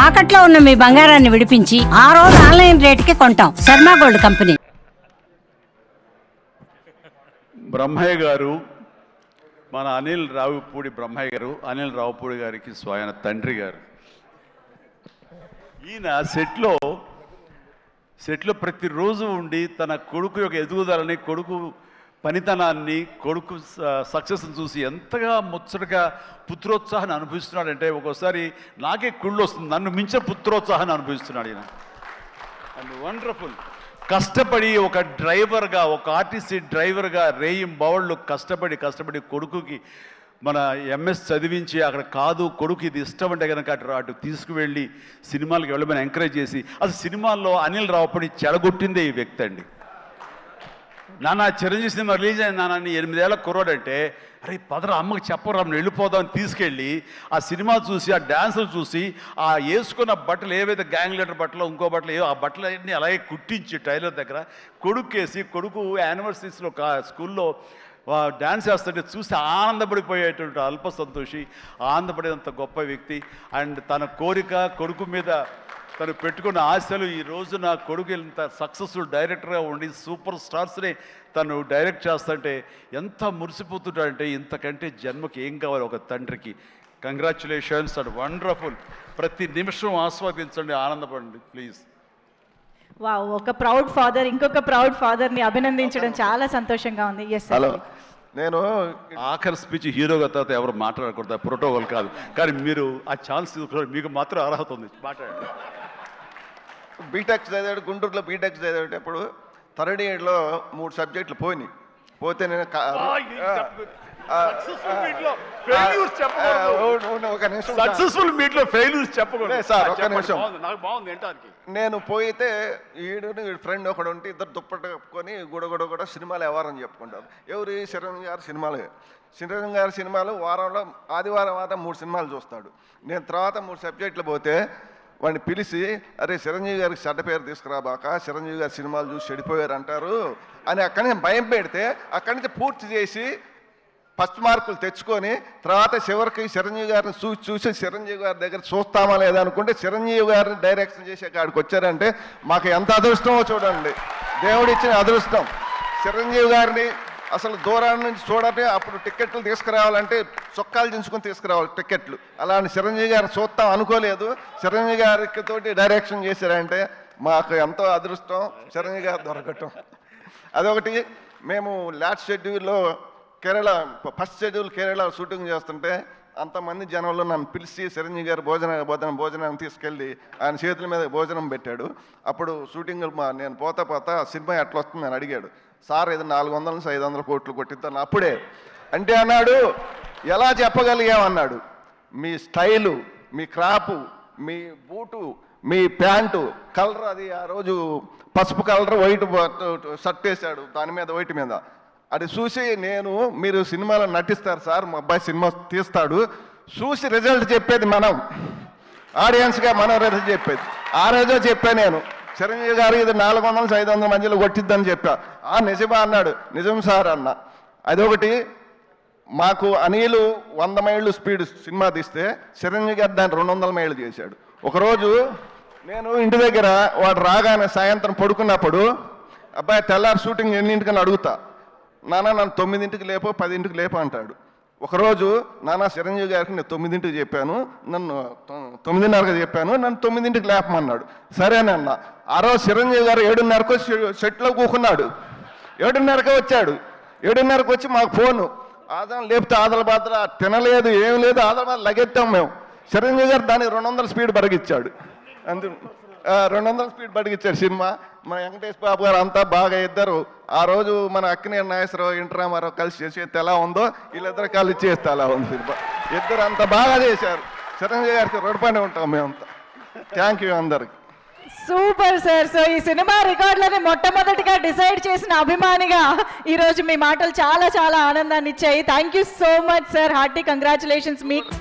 తాకట్లో ఉన్న మీ బంగారాన్ని విడిపించి ఆ రోజు ఆన్లైన్ రేటుకి కొంటాం. Sharma gold company. బ్రహ్మయ్య గారు, మన అనిల్ రావుపూడి బ్రహ్మయ్య గారు, అనిల్ రావుపూడి గారికి స్వయం తండ్రి గారు. ఈయన సెట్లో ప్రతిరోజు ఉండి తన కొడుకు యొక్క ఎదుగుదలని, కొడుకు పనితనాన్ని, కొడుకు సక్సెస్ని చూసి ఎంతగా ముచ్చటగా పుత్రోత్సాహాన్ని అనుభవిస్తున్నాడంటే ఒక్కోసారి నాకే కుళ్ళు వస్తుంది. నన్ను మించిన పుత్రోత్సాహాన్ని అనుభవిస్తున్నాడు ఈయన. And wonderful. కష్టపడి ఒక డ్రైవర్గా, ఒక ఆర్టీసీ డ్రైవర్గా రేయింబవళ్ళు కష్టపడి కొడుకుకి మన ఎంఎస్ చదివించి అక్కడ కాదు కొడుకు ఇది ఇష్టం అంటే కనుక అటు తీసుకువెళ్ళి సినిమాలకు వెళ్ళమని ఎంకరేజ్ చేసి అసలు సినిమాల్లో అనిల్ రావుపూడి చెడగొట్టిందే ఈ వ్యక్తి అండి. నాన్న చిరంజీవి సినిమా రిలీజ్ అయిన నాన్న 8 ఏళ్ళ కుర్రోడంటే అరే పదరా అమ్మకి చెప్పరా వెళ్ళిపోదామని తీసుకెళ్ళి ఆ సినిమా చూసి ఆ డ్యాన్సులు చూసి ఆ వేసుకున్న బట్టలు ఏవైతే గ్యాంగ్ లీడర్ బట్టలు ఇంకో బట్టలు ఏవో ఆ బట్టలు అన్నీ అలాగే కుట్టించి టైలర్ దగ్గర కొడుకేసి కొడుకు యానివర్సరీస్లో స్కూల్లో డ్యాన్స్ చేస్తుంటే చూసి ఆనందపడిపోయేటువంటి అల్ప సంతోషి, ఆనందపడేంత గొప్ప వ్యక్తి. అండ్ తన కోరిక, కొడుకు మీద తను పెట్టుకున్న ఆశలు, ఈ రోజు నా కొడుకు ఇంత సక్సెస్ఫుల్ డైరెక్టర్గా ఉండి సూపర్ స్టార్స్ని తను డైరెక్ట్ చేస్తుంటే ఎంత మురిసిపోతుంటాడంటే ఇంతకంటే జన్మకి ఏం కావాలి ఒక తండ్రికి. Congratulations and wonderful. ప్రతి నిమిషం ఆస్వాదించండి, ఆనందపడండి ప్లీజ్. వావ్, ఒక ప్రౌడ్ ఫాదర్ ఇంకొక ప్రౌడ్ ఫాదర్ని అభినందించడం చాలా సంతోషంగా ఉంది. ఎస్ హలో, నేను ఆఖరి స్పీచ్ హీరోగా తర్వాత ఎవరు మాట్లాడకూడదు, ప్రోటోకాల్ కాదు, కానీ మీరు ఆ ఛాన్స్ తీసుకున్నారు, మీకు మాత్రం అర్హత ఉంది, మాట్లాడండి. బీటెక్ చదివాడు, గుంటూరులో బీటెక్ చదివేటప్పుడు థర్డ్ ఇయర్లో 3 సబ్జెక్టులు పోతే నేను నేను పోయితే వీడు ఫ్రెండ్ ఒకడు ఉంటే ఇద్దరు దుప్పట కప్పుకొని గుడగుడ సినిమాలు ఎవరని చెప్పుకుంటారు. ఎవరు? చిరంజీవి గారి సినిమాలు. చిరంజీవి గారి సినిమాలు వారంలో ఆదివారం 3 సినిమాలు చూస్తాడు. నేను తర్వాత 3 సబ్జెక్టులు పోతే వాడిని పిలిచి అరే చిరంజీవి గారికి చెడ్డ పేరు తీసుకురాబాక, చిరంజీవి గారి సినిమాలు చూసి చెడిపోయారు అంటారు అని అక్కడి నుంచి భయం పెడితే అక్కడి నుంచి పూర్తి చేసి ఫస్ట్ మార్కులు తెచ్చుకొని తర్వాత చివరికి చిరంజీవి గారిని చూసి చిరంజీవి గారి దగ్గర చూస్తామా లేదా అనుకుంటే చిరంజీవి గారిని డైరెక్షన్ చేసే కాడికి వచ్చారంటే మాకు ఎంత అదృష్టమో చూడండి. దేవుడిచ్చిన అదృష్టం. చిరంజీవి గారిని అసలు దూరాన్ని నుంచి చూడండి, అప్పుడు టికెట్లు తీసుకురావాలంటే చొక్కాలు దించుకొని తీసుకురావాలి టికెట్లు. అలాంటి చిరంజీవి గారిని చూస్తాం అనుకోలేదు. చిరంజీవి గారికి తోటి డైరెక్షన్ చేశారంటే మాకు ఎంతో అదృష్టం చిరంజీవి గారు దొరకటం. అదొకటి. మేము లాస్ట్ షెడ్యూల్లో Kerala first schedule Kerala shooting చేస్తుంటే అంతమంది జనంలో నన్ను పిలిచి చిరంజీవి గారు భోజనాన్ని తీసుకెళ్ళి ఆయన చేతుల మీద భోజనం పెట్టాడు. అప్పుడు షూటింగ్ నేను పోతా సినిమా ఎట్లా వస్తుంది అని అడిగాడు. సార్ ఇది 400 నుంచి 500 కోట్లు కొట్టిద్దాను అప్పుడే అంటే అన్నాడు. ఎలా చెప్పగలిగామన్నాడు? మీ స్టైలు, మీ క్రాపు, మీ బూటు, మీ ప్యాంటు కలర్, అది ఆ రోజు పసుపు కలర్ వైట్ షర్ట్ వేశాడు, దాని మీద వైట్ మీద. అది చూసి మీరు సినిమాలో నటిస్తారు సార్, మా అబ్బాయి సినిమా తీస్తాడు, చూసి రిజల్ట్ చెప్పేది మనం, ఆడియన్స్గా మనం రిజల్ట్ చెప్పేది. ఆ రోజే చెప్పాను నేను, చిరంజీవి గారు ఇది 400 నుంచి 500 మధ్యలో కొట్టిద్దని చెప్పా. నిజమా అన్నాడు. నిజం సార్ అన్న. అదొకటి. మాకు అనిలు 100 మైళ్ళు స్పీడ్ సినిమా తీస్తే చిరంజీవి గారు దాన్ని 200 మైళ్ళు చేశాడు. ఒకరోజు నేను ఇంటి దగ్గర వాడు రాగానే సాయంత్రం పడుకున్నప్పుడు అబ్బాయి తెల్లారి షూటింగ్ ఎన్నింటికని అడుగుతా. నాన్న నన్ను 9ంటికి లేపో 10ంటికి లేపో అంటాడు. ఒకరోజు నాన్న చిరంజీవి గారికి నేను 9ంటికి చెప్పాను, నన్ను 9:30కి చెప్పాను, నన్ను 9ంటికి లేపమన్నాడు. సరేనన్న. ఆ రోజు చిరంజీవి గారు 7:30కు సెట్లో కూకున్నాడు. 7:30కే వచ్చాడు. 7:30కి వచ్చి మాకు ఫోను, ఆదరణ లేపితే ఆదల బాధ తినలేదు, ఏం లేదు, ఆదల బాధ లగెత్తాం మేము. చిరంజీవి గారు దాన్ని 200 స్పీడ్ బరిగిచ్చాడు. అందు 200 స్పీడ్ బడిగిచ్చారు సినిమా. మన వెంకటేష్ బాబు గారు అంతా బాగా ఇద్దరు. ఆ రోజు మన అక్కినేని నాగేశ్వరరావు, ఎన్టీ రామారావు కలిసి చేసేది ఎలా ఉందో వీళ్ళిద్దరు కలిసి చేస్తే అలా ఉంది సినిమా. ఇద్దరు అంత బాగా చేశారు. చిరంజీవి గారికి రుణపడి ఉంటాం మేమంతా. థ్యాంక్ యూ అందరికి. Super sir. సో ఈ సినిమా రికార్డులని మొట్టమొదటిగా డిసైడ్ చేసిన అభిమానిగా ఈరోజు మీ మాటలు చాలా చాలా ఆనందాన్ని ఇచ్చాయి. Thank you so much sir. Hearty congratulations మీకు.